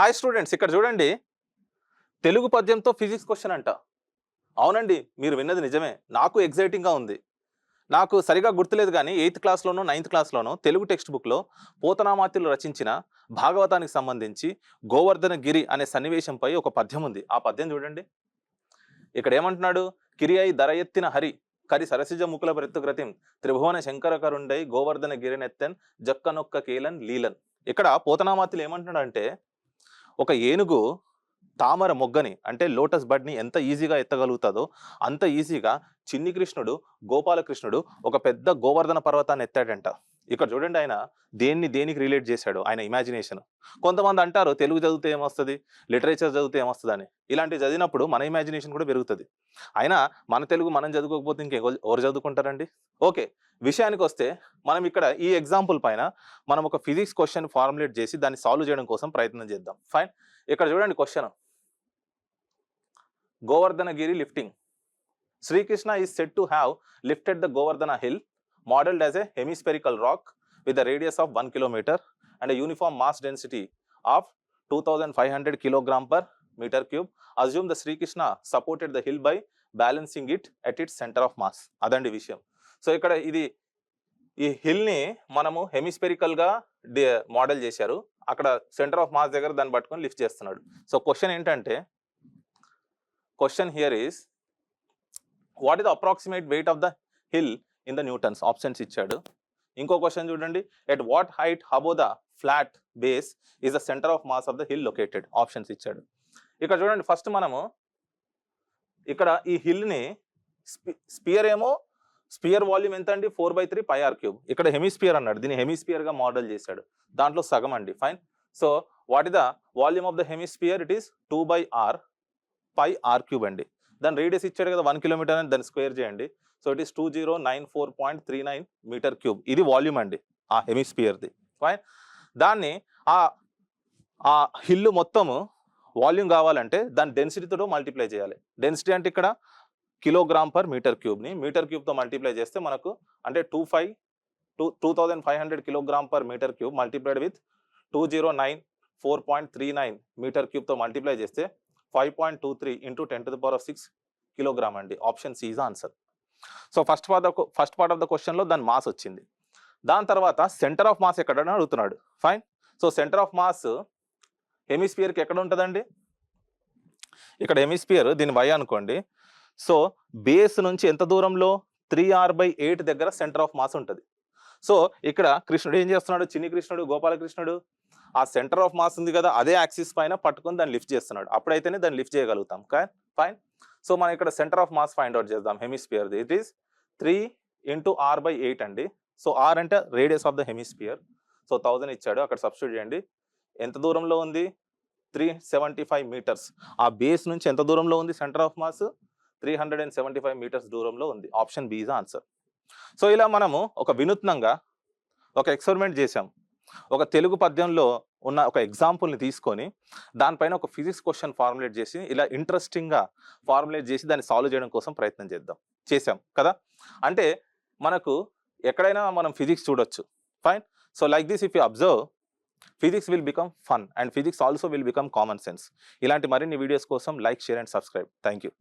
Hi students, ఇక్కడ చూడండి. Telugu పద్యంతో physics question అంట. అవునండి, మీరు విన్నది నిజమే. నాకు ఎగ్జైటింగ్గా ఉంది. నాకు సరిగా గుర్తులేదు కానీ 8th క్లాస్లోనో 9th క్లాస్లోనో తెలుగు టెక్స్ట్ బుక్లో పోతనామాత్యులు రచించిన భాగవతానికి సంబంధించి గోవర్ధన గిరి అనే సన్నివేశంపై ఒక పద్యం ఉంది. ఆ పద్యం చూడండి. ఇక్కడ ఏమంటున్నాడు? కిరి అయి ధర ఎత్తిన హరి కరి సరసిజ ముకుల బ్రెత్తుగ్రతిం త్రిభువన శంకర కరుండై గోవర్ధన గిరినెత్తెన్ జక్కనొక్క కేలన్ లీలన్. ఇక్కడ పోతనామాత్యులు ఏమంటున్నాడు అంటే, ఒక ఏనుగు తామర మొగ్గని అంటే లోటస్ బడ్ని ఎంత ఈజీగా ఎత్తగలుగుతుందో అంత ఈజీగా చిన్ని కృష్ణుడు గోపాలకృష్ణుడు ఒక పెద్ద గోవర్ధన పర్వతాన్ని ఎత్తాడంట. ఇక్కడ చూడండి, ఆయన దేనికి రిలేట్ చేశాడు, ఆయన ఇమాజినేషన్. కొంతమంది అంటారు తెలుగు చదివితే ఏమొస్తుంది, లిటరేచర్ చదివితే ఏమొస్తుంది అని. ఇలాంటివి చదివినప్పుడు మన ఇమాజినేషన్ కూడా పెరుగుతుంది. అయినా మన తెలుగు మనం చదువుకోకపోతే ఇంకెవరు చదువుకుంటారండి? ఓకే, విషయానికి వస్తే మనం ఇక్కడ ఈ ఎగ్జాంపుల్ పైన మనం ఒక ఫిజిక్స్ క్వశ్చన్ ఫార్ములేట్ చేసి దాన్ని సాల్వ్ చేయడం కోసం ప్రయత్నం చేద్దాం. ఫైన్, ఇక్కడ చూడండి question. Govardhana lifting. Sri Krishna is said to have lifted the Govardhana hill, modeled as a hemispherical rock with a radius of 1 kilometer and a uniform mass density of 2500 kilogram per meter cube. Assume the Sri Krishna supported the hill by balancing it at its center of mass. అదండి విషయం. So ఇక్కడ ఈ hill ని మనము hemispherical గా model చేశారు. అక్కడ centre of mass దగ్గర దాన్ని పట్టుకొని లిఫ్ట్ చేస్తున్నాడు. సో క్వశ్చన్ ఏంటంటే, question here is, what is the approximate weight of the hill in the newtons? Options ఇచ్చాడు. ఇంకో క్వశ్చన్ చూడండి, at what height above the flat base is the center of mass of the hill located? Options ఇచ్చాడు. ఇక్కడ చూడండి, first మనము ఇక్కడ ఈ hill ని స్పియర్ ఏమో, స్పియర్ వాల్యూమ్ ఎంత అండి? 4/3 πr³. ఇక్కడ హెమిస్పియర్ అన్నాడు, దీన్ని హెమిస్పియర్ గా మోడల్ చేశాడు. దాంట్లో సగం అండి. Fine. So what is the volume of the hemisphere? It is 2/r πr³ అండి. దాని రేడియస్ ఇచ్చాడు కదా 1 కిలోమీటర్ అని, దాన్ని స్క్వేర్ చేయండి. So it is 2094.39 metre cube. ఇది వాల్యూమ్ అండి ఆ హెమిస్పియర్ది. ఫైన్. దాన్ని ఆ హిల్ మొత్తము వాల్యూమ్ కావాలంటే దాని డెన్సిటీతో మల్టిప్లై చేయాలి. డెన్సిటీ అంటే ఇక్కడ కిలోగ్రామ్ పర్ మీటర్ క్యూబ్ని మీటర్ క్యూబ్తో మల్టిప్లై చేస్తే మనకు అంటే 2500 kilogram per metre cube multiplied with 2094.39 metre క్యూబ్తో మల్టిప్లై చేస్తే 5.23 into 10⁶ కిలోగ్రామ్ అండి. Option C is answer. So first part of the క్వశ్చన్లో దాని మాస్ వచ్చింది. దాని తర్వాత సెంటర్ ఆఫ్ మాస్ ఎక్కడని అడుగుతున్నాడు. Fine. So centre of mass హెమిస్పియర్కి ఎక్కడ ఉంటుందండి? ఇక్కడ హెమిస్పియర్ దీని వై అనుకోండి. సో బేస్ నుంచి ఎంత దూరంలో? 3r/8 దగ్గర సెంటర్ ఆఫ్ మాస్ ఉంటుంది. సో ఇక్కడ కృష్ణుడు ఏం చేస్తున్నాడు? చిన్ని కృష్ణుడు గోపాలకృష్ణుడు ఆ సెంటర్ ఆఫ్ మాస్ ఉంది కదా, అదే యాక్సిస్ పైన పట్టుకొని దాన్ని లిఫ్ట్ చేస్తున్నాడు. అప్పుడైతేనే దాన్ని లిఫ్ట్ చేయగలుగుతాం. ఫైన్. సో మనం ఇక్కడ centre of mass find out చేద్దాం హెమిస్పియర్ది. ఇట్ ఈస్ 3 × r/8 అండి. సో r అంటే radius of the hemisphere. So 1000 ఇచ్చాడు, అక్కడ సబ్స్టిట్యూట్ చేయండి. ఎంత దూరంలో ఉంది? 375 మీటర్స్. ఆ బేస్ నుంచి ఎంత దూరంలో ఉంది సెంటర్ ఆఫ్ మాస్? 375 మీటర్స్ దూరంలో ఉంది. Option B is answer. So ఇలా మనము ఒక వినూత్నంగా ఒక ఎక్స్పెరిమెంట్ చేసాం. ఒక తెలుగు పద్యంలో ఉన్న ఒక ఎగ్జాంపుల్ని తీసుకొని దానిపైన ఒక ఫిజిక్స్ క్వశ్చన్ ఫార్ములేట్ చేసి ఇలా ఇంట్రెస్టింగ్గా ఫార్ములేట్ చేసి దాన్ని సాల్వ్ చేయడం కోసం ప్రయత్నం చేసాం కదా. అంటే మనకు ఎక్కడైనా మనం ఫిజిక్స్ చూడొచ్చు. Fine. So like this if you observe, physics will become fun and physics also will become common sense. ఇలాంటి మరిన్ని వీడియోస్ కోసం like, share and subscribe. Thank you.